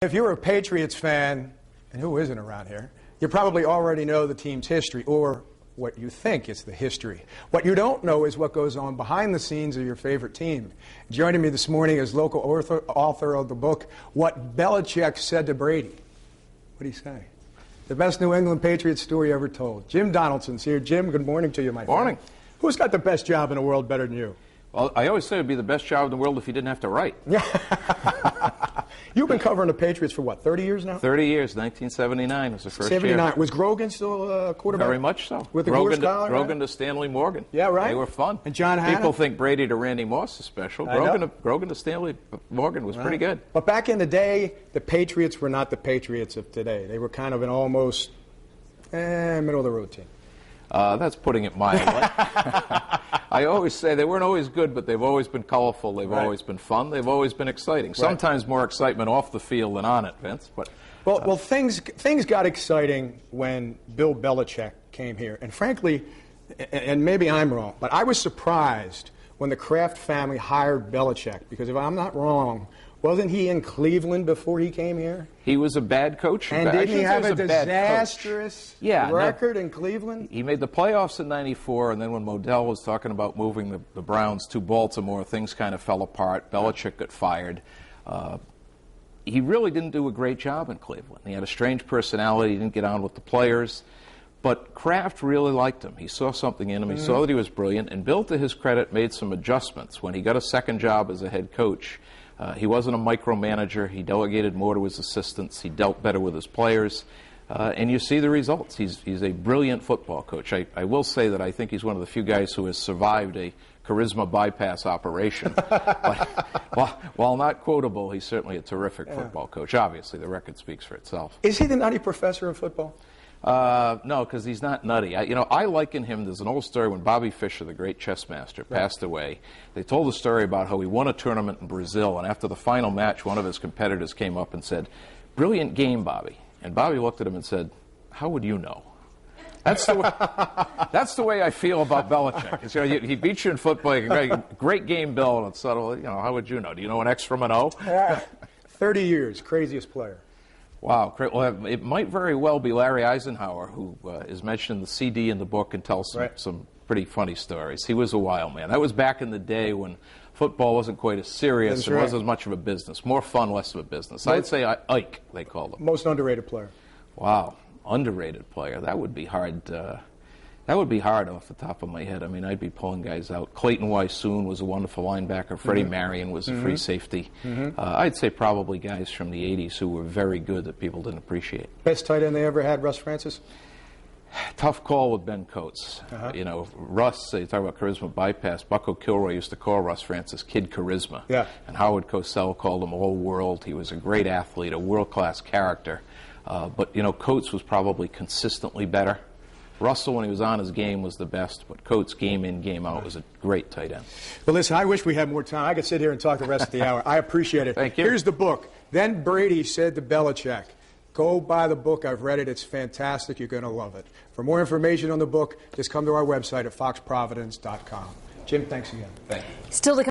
If you're a Patriots fan, and who isn't around here, you probably already know the team's history, or what you think is the history. What you don't know is what goes on behind the scenes of your favorite team. Joining me this morning is local author of the book, What Belichick Said to Brady. What do you say? The best New England Patriots story ever told. Jim Donaldson's here. Jim, good morning to you, my friend. Morning. Who's got the best job in the world better than you? Well, I always say it would be the best job in the world if you didn't have to write. You've been covering the Patriots for what, 30 years now? 30 years. 1979 was the first 79. year. Was Grogan still a quarterback? Very much so. With the Grogan, collar, Grogan to Stanley Morgan. Yeah, right. They were fun. And John Hanna? People think Brady to Randy Moss is special. Grogan to Stanley Morgan was pretty good. But back in the day, the Patriots were not the Patriots of today. They were kind of an almost middle-of-the-road team. That's putting it mildly. I always say they weren't always good, but they've always been colorful. They've always been fun. They've always been exciting. Sometimes more excitement off the field than on it, Vince. But well, things got exciting when Bill Belichick came here. And frankly, and maybe I'm wrong, but I was surprised when the Kraft family hired Belichick, because if I'm not wrong, wasn't he in Cleveland before he came here? He was a bad coach. And didn't he have a disastrous record in Cleveland? He made the playoffs in '94, and then when Modell was talking about moving the Browns to Baltimore, things kind of fell apart. Belichick got fired. He really didn't do a great job in Cleveland. He had a strange personality. He didn't get on with the players. But Kraft really liked him. He saw something in him. He saw that he was brilliant. And Bill, to his credit, made some adjustments. When he got a second job as a head coach, he wasn't a micromanager. He delegated more to his assistants. He dealt better with his players. And you see the results. He's a brilliant football coach. I will say that I think he's one of the few guys who has survived a charisma bypass operation. But while not quotable, he's certainly a terrific football coach. Obviously, the record speaks for itself. Is he the nutty professor of football? No, because he's not nutty. I liken him. There's an old story when Bobby Fischer, the great chess master, passed away. They told the story about how he won a tournament in Brazil, and after the final match, one of his competitors came up and said, "Brilliant game, Bobby." And Bobby looked at him and said, "How would you know?" That's the way I feel about Belichick. He beats you in football. Great game, Bill, and it's subtle. How would you know? Do you know an X from an O? 30 years, craziest player. Wow. Well, it might very well be Larry Eisenhower, who is mentioned in the CD in the book and tells some pretty funny stories. He was a wild man. That was back in the day when football wasn't quite as serious and wasn't as much of a business. More fun, less of a business. I'd say Ike, they called him. Most underrated player. Wow. Underrated player. That would be hard. That would be hard off the top of my head. I mean, I'd be pulling guys out. Clayton Wysoon was a wonderful linebacker. Freddie Marion was a free safety. I'd say probably guys from the 80s who were very good that people didn't appreciate. Best tight end they ever had, Russ Francis? Tough call with Ben Coates. Russ, you talk about charisma bypass. Bucko Kilroy used to call Russ Francis Kid Charisma. Yeah. And Howard Cosell called him All World. He was a great athlete, a world-class character. But Coates was probably consistently better. Russell, when he was on his game, was the best, but Coates, game in, game out, was a great tight end. Well, listen, I wish we had more time. I could sit here and talk the rest of the hour. I appreciate it. Thank you. Here's the book. Then Brady Said to Belichick. Go buy the book. I've read it. It's fantastic. You're going to love it. For more information on the book, just come to our website at foxprovidence.com. Jim, thanks again. Thank you. Still to